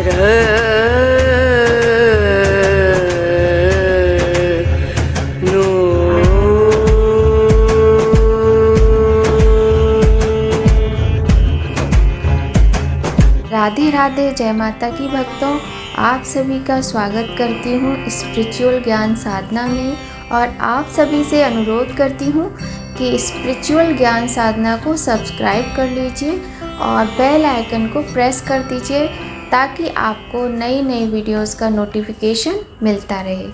राधे राधे, जय माता की भक्तों। आप सभी का स्वागत करती हूँ स्पिरिचुअल ज्ञान साधना में, और आप सभी से अनुरोध करती हूँ कि स्पिरिचुअल ज्ञान साधना को सब्सक्राइब कर लीजिए और बेल आइकन को प्रेस कर दीजिए ताकि आपको नई नई वीडियोस का नोटिफिकेशन मिलता रहे।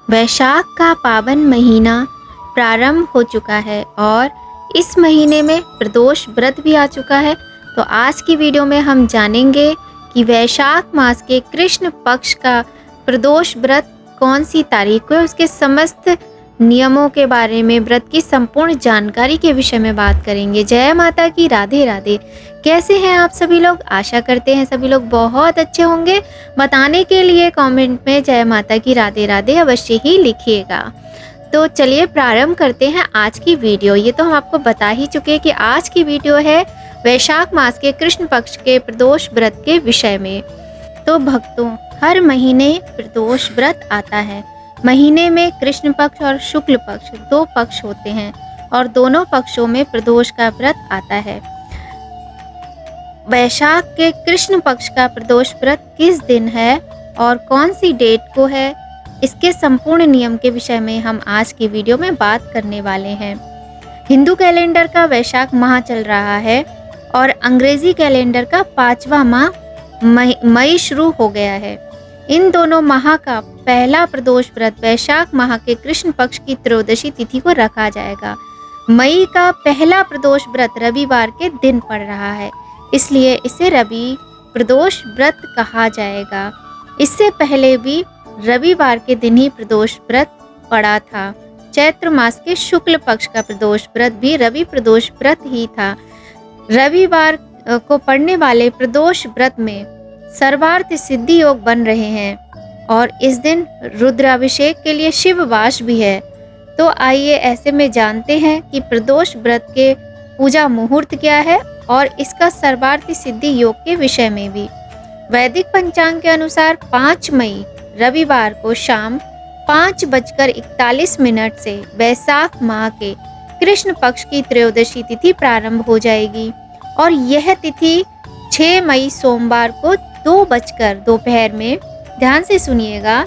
वैशाख का पावन महीना प्रारंभ हो चुका है और इस महीने में प्रदोष व्रत भी आ चुका है। तो आज की वीडियो में हम जानेंगे कि वैशाख मास के कृष्ण पक्ष का प्रदोष व्रत कौन सी तारीख को है, उसके समस्त नियमों के बारे में, व्रत की संपूर्ण जानकारी के विषय में बात करेंगे। जय माता की, राधे राधे। कैसे हैं आप सभी लोग? आशा करते हैं सभी लोग बहुत अच्छे होंगे। बताने के लिए कमेंट में जय माता की, राधे राधे अवश्य ही लिखिएगा। तो चलिए प्रारंभ करते हैं आज की वीडियो। ये तो हम आपको बता ही चुके हैं कि आज की वीडियो है वैशाख मास के कृष्ण पक्ष के प्रदोष व्रत के विषय में। तो भक्तों, हर महीने प्रदोष व्रत आता है। महीने में कृष्ण पक्ष और शुक्ल पक्ष दो पक्ष होते हैं और दोनों पक्षों में प्रदोष का व्रत आता है। वैशाख के कृष्ण पक्ष का प्रदोष व्रत किस दिन है और कौन सी डेट को है, इसके संपूर्ण नियम के विषय में हम आज की वीडियो में बात करने वाले हैं। हिंदू कैलेंडर का वैशाख माह चल रहा है और अंग्रेजी कैलेंडर का 5वां माह मई शुरू हो गया है। इन दोनों माह का पहला प्रदोष व्रत वैशाख माह के कृष्ण पक्ष की त्रयोदशी तिथि को रखा जाएगा। मई का पहला प्रदोष व्रत रविवार के दिन पड़ रहा है, इसलिए इसे रवि प्रदोष व्रत कहा जाएगा। इससे पहले भी रविवार के दिन ही प्रदोष व्रत पड़ा था। चैत्र मास के शुक्ल पक्ष का प्रदोष व्रत भी रवि प्रदोष व्रत ही था। रविवार को पड़ने वाले प्रदोष व्रत में सर्वार्थ सिद्धि योग बन रहे हैं और इस दिन रुद्राभिषेक के लिए शिव वास भी है। तो आइए ऐसे में जानते हैं कि प्रदोष व्रत के पूजा मुहूर्त क्या है और इसका सर्वार्थ सिद्धि योग के विषय में भी। वैदिक पंचांग के अनुसार 5 मई रविवार को शाम 5:41 से वैशाख माह के कृष्ण पक्ष की त्रयोदशी तिथि प्रारंभ हो जाएगी और यह तिथि 6 मई सोमवार को 2 दोपहर में, ध्यान से सुनिएगा,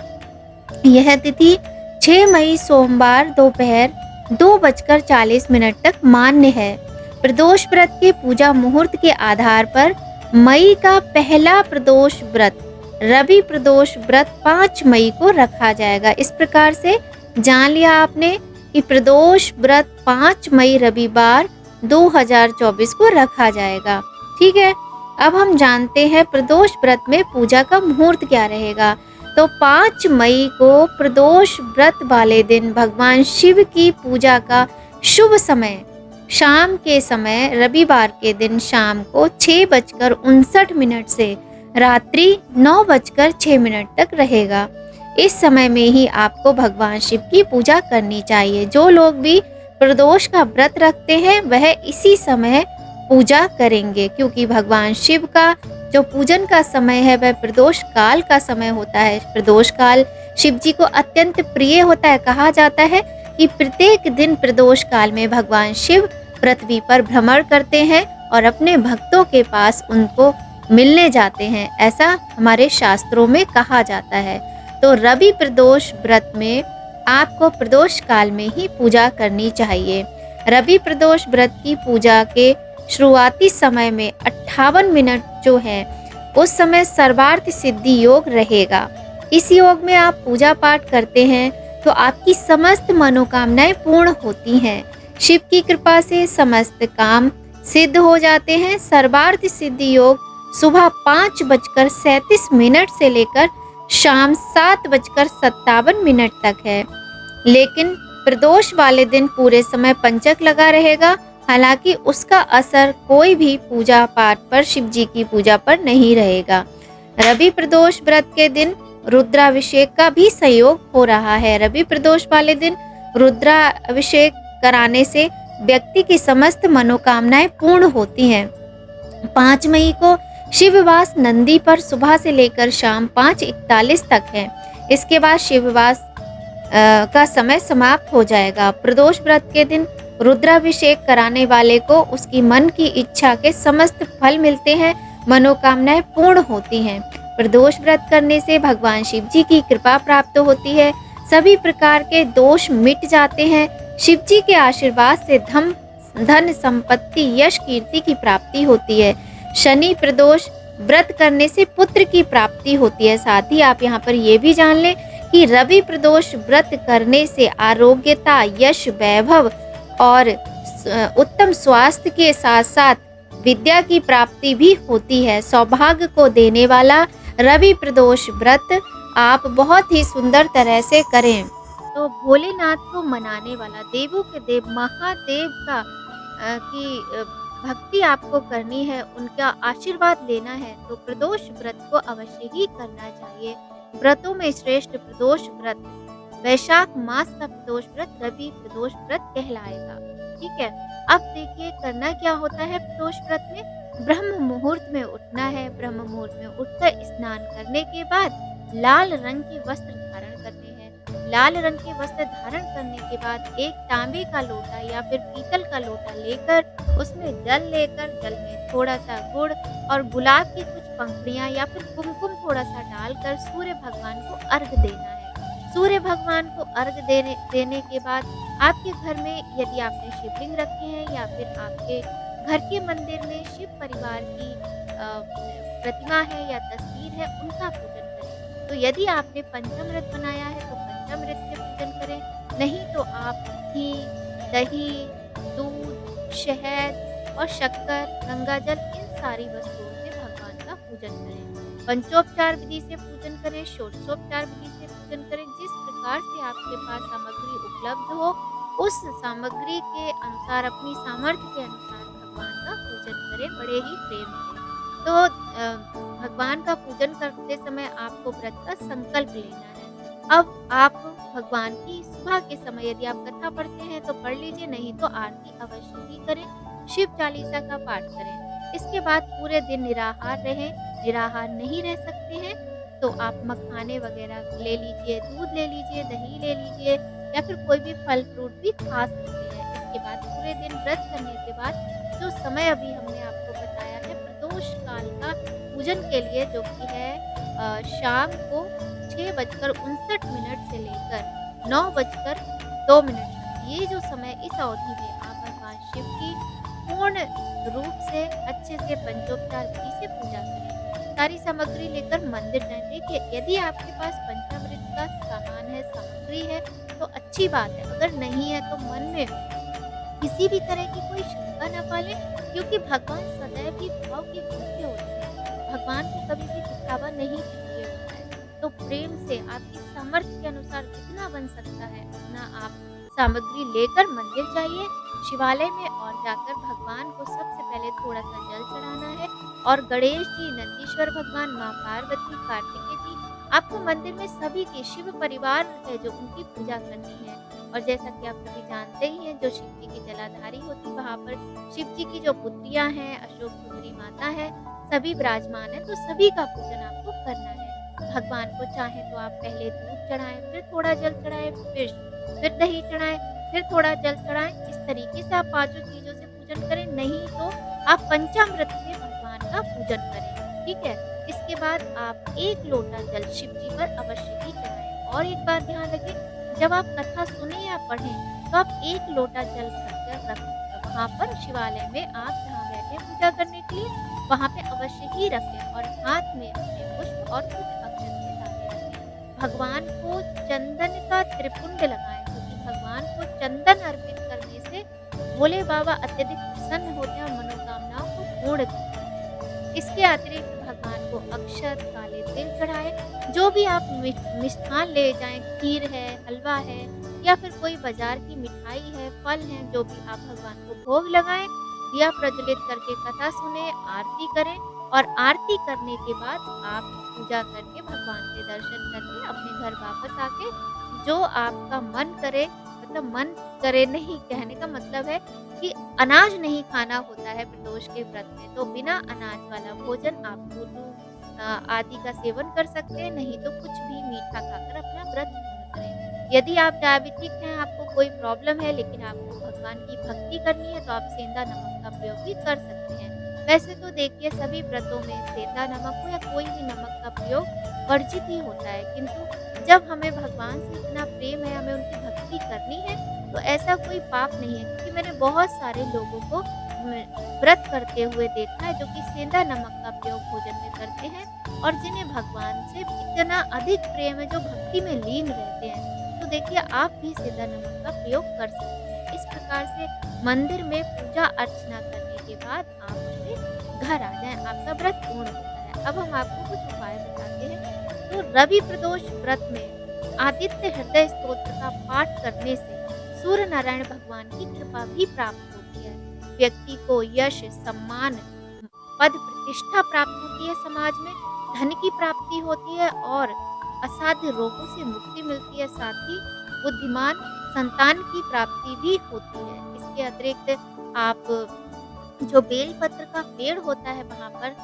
यह तिथि 6 मई सोमवार दोपहर 2:40 तक मान्य है। प्रदोष व्रत के पूजा मुहूर्त के आधार पर मई का पहला प्रदोष व्रत रवि प्रदोष व्रत 5 मई को रखा जाएगा। इस प्रकार से जान लिया आपने कि प्रदोष व्रत 5 मई रविवार 2024 को रखा जाएगा। ठीक है, अब हम जानते हैं प्रदोष व्रत में पूजा का मुहूर्त क्या रहेगा। तो 5 मई को प्रदोष व्रत वाले दिन भगवान शिव की पूजा का शुभ समय शाम के समय रविवार के दिन शाम को 6:59 से रात्रि 9:06 तक रहेगा। इस समय में ही आपको भगवान शिव की पूजा करनी चाहिए। जो लोग भी प्रदोष का व्रत रखते हैं वह इसी समय पूजा करेंगे, क्योंकि भगवान शिव का जो पूजन का समय है वह प्रदोष काल का समय होता है। प्रदोष काल शिव जी को अत्यंत प्रिय होता है। कहा जाता है कि प्रत्येक दिन प्रदोष काल में भगवान शिव पृथ्वी पर भ्रमण करते हैं और अपने भक्तों के पास उनको मिलने जाते हैं, ऐसा हमारे शास्त्रों में कहा जाता है। तो रवि प्रदोष व्रत में आपको प्रदोष काल में ही पूजा करनी चाहिए। रवि प्रदोष व्रत की पूजा के शुरुआती समय में 58 मिनट जो है उस समय सर्वार्थ सिद्धि योग रहेगा। इस योग में आप पूजा पाठ करते हैं तो आपकी समस्त मनोकामनाएं पूर्ण होती हैं। शिव की कृपा से समस्त काम सिद्ध हो जाते हैं। सर्वार्थ सिद्धि योग सुबह 5:37 से लेकर शाम 7:57 तक है, लेकिन प्रदोष वाले दिन पूरे समय पंचक लगा रहेगा। हालांकि उसका असर कोई भी पूजा पाठ पर, शिव जी की पूजा पर नहीं रहेगा। रवि प्रदोष व्रत के दिन रुद्राभिषेक का भी सहयोग हो रहा है। रवि प्रदोष वाले दिन रुद्राभिषेक कराने से व्यक्ति की समस्त मनोकामनाएं पूर्ण होती हैं। 5 मई को शिववास नंदी पर सुबह से लेकर शाम 5:41 तक है। इसके बाद शिववास का समय समाप्त हो जाएगा। प्रदोष व्रत के दिन रुद्राभिषेक कराने वाले को उसकी मन की इच्छा के समस्त फल मिलते हैं, मनोकामनाएं पूर्ण होती हैं। प्रदोष व्रत करने से भगवान शिव जी की कृपा प्राप्त होती है, सभी प्रकार के दोष मिट जाते हैं। शिव जी के आशीर्वाद से धन संपत्ति यश कीर्ति की प्राप्ति होती है। शनि प्रदोष व्रत करने से पुत्र की प्राप्ति होती है। साथ ही आप यहाँ पर ये भी जान लें कि रवि प्रदोष व्रत करने से आरोग्यता, यश, वैभव और उत्तम स्वास्थ्य के साथ साथ विद्या की प्राप्ति भी होती है। सौभाग्य को देने वाला रवि प्रदोष व्रत आप बहुत ही सुंदर तरह से करें। तो भोलेनाथ को मनाने वाला, देवों के देव महादेव का की भक्ति आपको करनी है, उनका आशीर्वाद लेना है, तो प्रदोष व्रत को अवश्य ही करना चाहिए। व्रतों में श्रेष्ठ प्रदोष व्रत वैशाख मास का प्रदोष व्रत रवि प्रदोष व्रत कहलाएगा। ठीक है, अब देखिए करना क्या होता है प्रदोष व्रत में। ब्रह्म मुहूर्त में उठना है। ब्रह्म मुहूर्त में उठकर स्नान करने के बाद लाल रंग के वस्त्र धारण करने हैं। लाल रंग के वस्त्र धारण करने के बाद एक तांबे का लोटा या फिर पीतल का लोटा लेकर उसमें जल लेकर जल में थोड़ा सा गुड़ और गुलाब की कुछ पंखुड़ियां या फिर कुमकुम थोड़ा सा डालकर सूर्य भगवान को अर्घ देना है। सूर्य भगवान को अर्घ देने के बाद आपके घर में यदि आपने शिवलिंग रखे हैं या फिर आपके घर के मंदिर में शिव परिवार की प्रतिमा है या तस्वीर है, उनका पूजन करें। तो यदि आपने पंचामृत बनाया है तो पंचामृत से पूजन करें, नहीं तो आप घी, दही, दूध, शहद और शक्कर, गंगाजल इन सारी वस्तुओं से भगवान का पूजन करें। पंचोपचार विधि से पूजन करें, षोडशोपचार विधि से पूजन करें। जिस प्रकार से आपके पास सामग्री उपलब्ध हो उस सामग्री के अनुसार, अपनी सामर्थ्य के अनुसार भगवान का पूजन करें बड़े ही प्रेम से। तो भगवान का पूजन करते समय आपको व्रत का संकल्प लेना है। अब आप भगवान की सुबह के समय यदि आप कथा पढ़ते हैं तो पढ़ लीजिए, नहीं तो आरती अवश्य ही करें, शिव चालीसा का पाठ करें। इसके बाद पूरे दिन निराहार रहें। निराहार नहीं रह सकते हैं तो आप मखाने वगैरह ले लीजिए, दूध ले लीजिए, दही ले लीजिए या फिर कोई भी फल फ्रूट भी खा सकते हैं। इसके बाद पूरे दिन व्रत करने के बाद जो समय अभी हमने आपको बताया है प्रदोष काल का पूजन के लिए, जो कि है शाम को 6:59 से लेकर 9:02 तक, ये जो समय, इस अवधि में आप भगवान शिव की पूर्ण रूप से अच्छे से पंचोपचार विधि से पूजा करें। सारी सामग्री लेकर मंदिर जाएं। देखिए, यदि आपके पास पंचामृत का सामान है, सामग्री है, तो अच्छी बात है। अगर नहीं है तो मन में किसी भी तरह की कोई शंका न पालें, क्योंकि भगवान सदैव ही भाव के भूखे होते हैं। भगवान को कभी भी दिखावा नहीं चाहिए होता है। तो प्रेम से आपकी सामर्थ्य के अनुसार जितना बन सकता है उतना आप सामग्री लेकर मंदिर जाइए, शिवालय में, और जाकर भगवान को सबसे पहले थोड़ा सा जल चढ़ाना है। और गणेश जी, नंदीश्वर भगवान, माँ पार्वती, कार्तिकेय जी, आपको मंदिर में सभी के शिव परिवार है जो उनकी पूजा करनी है। और जैसा कि आप सभी जानते ही हैं, जो शिव जी की जलाधारी होती, वहाँ पर शिव जी की जो पुत्रियां हैं, अशोक सुंदरी माता है, सभी विराजमान है, तो सभी का पूजन आपको करना है। भगवान को चाहे तो आप पहले दूध चढ़ाएं, फिर थोड़ा जल चढ़ाएं, फिर दही चढ़ाएं, फिर थोड़ा जल चढ़ाएं। इस तरीके से आप पांचों चीजों से पूजन करें, नहीं तो आप पंचामृत से भगवान का पूजन करें। ठीक है, इसके बाद आप 1 लोटा जल शिव जी पर अवश्य ही चढ़ाएं। और एक बात ध्यान रखें, जब आप कथा सुने या पढ़ें तो आप 1 लोटा जल भरकर रखें। वहाँ पर शिवालय में आप जहाँ बैठे पूजा करने के लिए, वहाँ पे अवश्य ही रखें और हाथ में अपने पुष्प और कुछ अक्षत के दाने रखें। भगवान को चंदन का त्रिपुंड लगाएं, क्योंकि भगवान को चंदन अर्पित करने से भोले बाबा अत्यधिक प्रसन्न होते हैं और मनोकामनाओं को पूर्ण करते हैं। इसके अतिरिक्त भगवान को अक्षत, काले तिल चढ़ाएं। जो भी आप मिष्ठान ले जाएं, खीर है, हलवा है या फिर कोई बाजार की मिठाई है, फल हैं, जो भी आप भगवान को भोग लगाएं। दिया प्रज्वलित करके कथा सुने, आरती करें और आरती करने के बाद आप पूजा करके, भगवान के दर्शन करके अपने घर वापस आके जो आपका मन करे, मतलब मन करे नहीं, कहने का मतलब है कि अनाज नहीं खाना होता है प्रदोष के व्रत में, तो बिना अनाज वाला भोजन आप गुटू आदि का सेवन कर सकते हैं, नहीं तो कुछ भी मीठा खाकर अपना व्रत पूर्ण करें। यदि आप डायबिटिक हैं, आपको कोई प्रॉब्लम है लेकिन आपको भगवान की भक्ति करनी है, तो आप सेंधा नमक का प्रयोग भी कर सकते हैं। वैसे तो देखिए सभी व्रतों में सेंधा नमक हो या कोई भी नमक का प्रयोग वर्जित ही होता है, किंतु जब हमें भगवान से इतना प्रेम है, हमें उनकी भक्ति करनी है, तो ऐसा कोई पाप नहीं है। क्योंकि मैंने बहुत सारे लोगों को व्रत करते हुए देखा है जो कि सेंधा नमक का प्रयोग भोजन में करते हैं और जिन्हें भगवान से इतना अधिक प्रेम है, जो भक्ति में लीन रहते हैं। तो देखिए आप भी सेंधा नमक का प्रयोग कर सकते हैं। इस प्रकार से मंदिर में पूजा अर्चना करने के बाद आप अपने घर आ जाएं, आपका व्रत पूर्ण होता है। अब हम आपको कुछ उपाय बताते हैं। तो रवि प्रदोष व्रत में आदित्य हृदय स्तोत्र का पाठ करने से सूर्य नारायण भगवान की कृपा भी प्राप्त होती है। व्यक्ति को यश, सम्मान, पद प्रतिष्ठा प्राप्त होती है, समाज में धन की प्राप्ति होती है और असाध्य रोगों से मुक्ति मिलती है। साथ ही बुद्धिमान संतान की प्राप्ति भी होती है। इसके अतिरिक्त आप जो बेलपत्र का पेड़ होता है वहाँ पर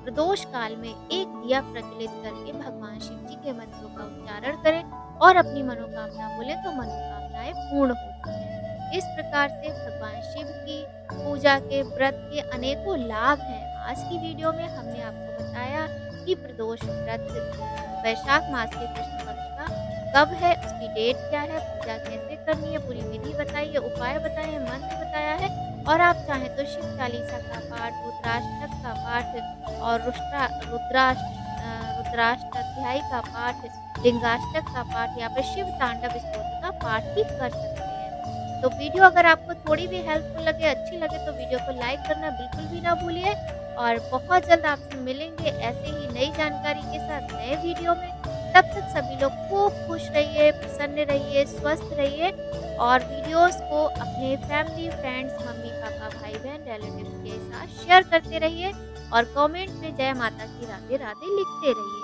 प्रदोष काल में एक दिया प्रज्वलित करके भगवान शिव जी के मंत्रों का उच्चारण करें और अपनी मनोकामना बोले तो मनोकामनाएं पूर्ण होती हैं। इस प्रकार से भगवान शिव की पूजा के व्रत के अनेकों लाभ हैं। आज की वीडियो में हमने आपको बताया कि प्रदोष व्रत वैशाख मास के कृष्ण पक्ष का कब है, उसकी डेट क्या है, पूजा कैसे करनी है, पूरी विधि बताई है, उपाय बताए हैं, मंत्र बताया है। और आप चाहें तो शिव चालीसा का पाठ, रुद्राष्टक का पाठ और रुद्राष्टाध्यायी का पाठ, लिंगाष्टक का पाठ या फिर शिव तांडव स्तोत्र का पाठ भी कर सकते हैं। तो वीडियो अगर आपको थोड़ी भी हेल्पफुल लगे, अच्छी लगे, तो वीडियो को लाइक करना बिल्कुल भी ना भूलिए। और बहुत जल्द आपसे मिलेंगे ऐसे ही नई जानकारी के साथ नए वीडियो में। तब तक सभी लोग खूब खुश रहिए, प्रसन्न रहिए, स्वस्थ रहिए और वीडियोस को अपने फैमिली, फ्रेंड्स, मम्मी पापा, भाई बहन, रिलेटिव्स के साथ शेयर करते रहिए और कमेंट में जय माता की राधे राधे लिखते रहिए।